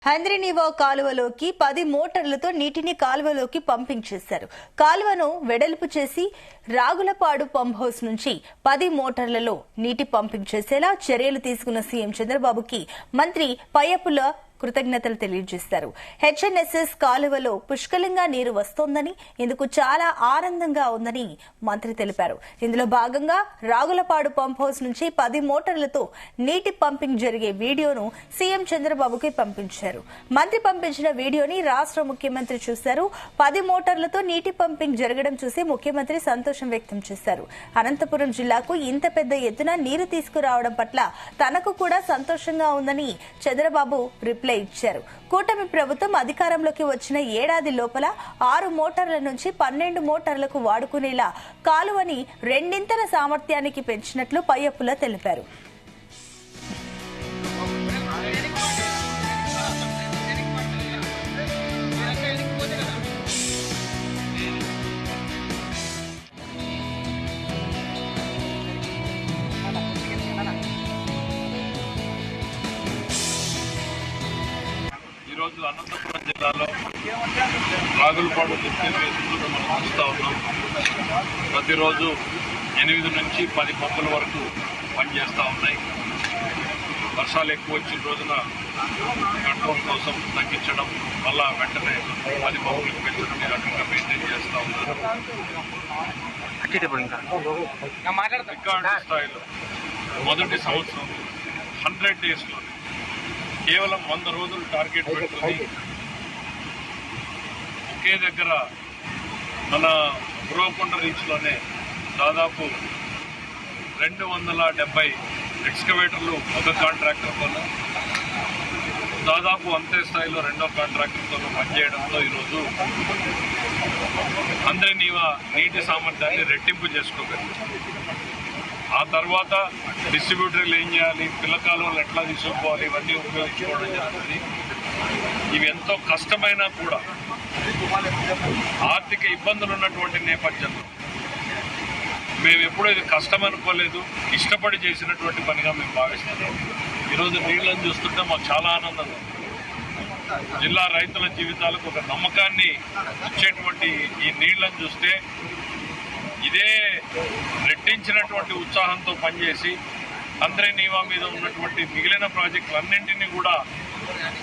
హంద్రీనీవా కాలువలోకి 10 మోటార్లతో నీటిని కాలువలోకి పంపింగ్ చేశారు. కాలువను వెడల్పు చేసి రాగులపాడు పంప్ హౌస్ నుంచి 10 మోటార్లలో నీటి పంపింగ్ చేసేలా చర్యలు తీసుకున్న సీఎం చంద్రబాబుకి మంత్రి పయ్యపుల కృతజ్ఞతలు తెలియజేశారు. హెచ్ఎన్ఎస్ఎస్ కాలువలో పుష్కలంగా నీరు వస్తోందని, ఇందుకు చాలా ఆనందంగా ఉందని మంత్రి తెలిపారు. ఇందులో భాగంగా రాగులపాడు పంప్ హౌస్ నుంచి 10 మోటార్లతో నీటి పంపింగ్ జరిగే వీడియోను సీఎం చంద్రబాబుకి పంపించారు. మంత్రి పంపించిన వీడియోని రాష్ట్ర ముఖ్యమంత్రి చూశారు. 10 మోటార్లతో నీటి పంపింగ్ జరగడం చూసి ముఖ్యమంత్రి సంతోషం వ్యక్తం చేశారు. అనంతపురం జిల్లాకు ఇంత పెద్ద ఎత్తున నీరు తీసుకురావడం పట్ల తనకు కూడా సంతోషంగా ఉందని చంద్రబాబు రిప్లై ఇచ్చారు. కూటమి ప్రభుత్వం అధికారంలోకి వచ్చిన ఏడాది లోపల 6 మోటార్ల నుంచి 12 మోటార్లకు వాడుకునేలా కాలువని రెండింతల సామర్థ్యానికి పెంచినట్లు పయ్యపుల తెలిపారు. ఈరోజు అనంతపురం జిల్లాలో రాగులపాడు లిఫ్టింగ్ వేసుకుంటూ మనం చూస్తూ ఉన్నాం. ప్రతిరోజు 8 నుంచి 10 పంపుల వరకు పనిచేస్తూ ఉన్నాయి. వర్షాలు ఎక్కువ వచ్చిన రోజున కంట్రోల్ కోసం తగ్గించడం, మళ్ళా వెంటనే 10 పంపులకు పెంచడం ఈ రకంగా మెయింటైన్ చేస్తూ ఉన్నారు. రికార్డు స్థాయిలో మొదటి సంవత్సరం 100 డేస్లో కేవలం 100 రోజులు టార్గెట్ పెట్టుకుని ఒకే దగ్గర మన ఉరవకొండ రీచ్లోనే దాదాపు 270 ఎక్స్కవేటర్లు ఒక కాంట్రాక్టర్తోనూ, దాదాపు అంతే స్థాయిలో రెండో కాంట్రాక్టర్తోనూ పనిచేయడంతో ఈరోజు హంద్రీనీవా నీటి సామర్థ్యాన్ని రెట్టింపు చేసుకోగలిగారు. ఆ తర్వాత డిస్ట్రిబ్యూటర్లు ఏం చేయాలి, పిల్ల కాలువలు ఎట్లా తీసుకోవాలి, ఇవన్నీ ఉపయోగించుకోవడం జరుగుతుంది. ఇవి ఎంతో కష్టమైనా కూడా ఆర్థిక ఇబ్బందులు ఉన్నటువంటి నేపథ్యంలో మేము ఎప్పుడూ ఇది కష్టం అనుకోలేదు, ఇష్టపడి చేసినటువంటి పనిగా మేము భావిస్తున్నాం. ఈరోజు నీళ్లను చూస్తుంటే మాకు చాలా ఆనందంగా ఉంది. జిల్లా రైతుల జీవితాలకు ఒక నమ్మకాన్ని ఇచ్చేటువంటి ఈ నీళ్లను చూస్తే ఇదే రెట్టించినటువంటి ఉత్సాహంతో పనిచేసి హంద్రీనీవా మీద ఉన్నటువంటి మిగిలిన ప్రాజెక్టులన్నింటినీ కూడా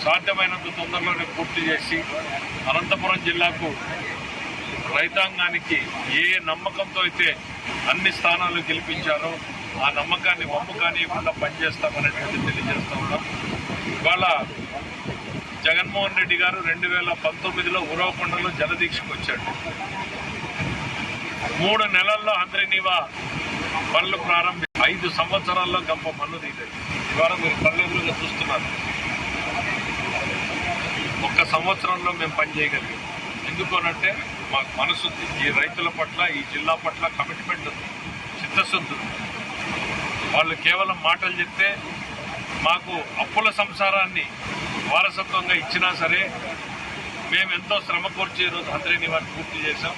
సాధ్యమైనంత తొందరలోనే పూర్తి చేసి అనంతపురం జిల్లాకు రైతాంగానికి ఏ నమ్మకంతో అయితే అన్ని స్థానాలు గెలిపించారో ఆ నమ్మకాన్ని వమ్ము కానియకుండా పనిచేస్తామనేటువంటి తెలియజేస్తా ఉన్నాం. ఇవాళ జగన్మోహన్ రెడ్డి గారు 2019లో ఉరవకొండలో జలదీక్షకు వచ్చాడు. 3 నెలల్లో హంద్రీనీవా పనులు ప్రారంభి 5 సంవత్సరాల్లో గంప మన్ను తీయలేదు. ఇవాళ మీరు పనులు చూస్తున్నారు. 1 సంవత్సరంలో మేము పని చేయగలిగాం. ఎందుకనంటే మాకు మనసుంది, ఈ రైతుల పట్ల, ఈ జిల్లా పట్ల కమిట్మెంట్ ఉంది, చిత్తశుద్ధి ఉంది. వాళ్ళు కేవలం మాటలు చెప్తే మాకు అప్పుల సంసారాన్ని వారసత్వంగా ఇచ్చినా సరే మేము ఎంతో శ్రమ కోర్చి ఈరోజు హంద్రీనీవాని పూర్తి చేశాం.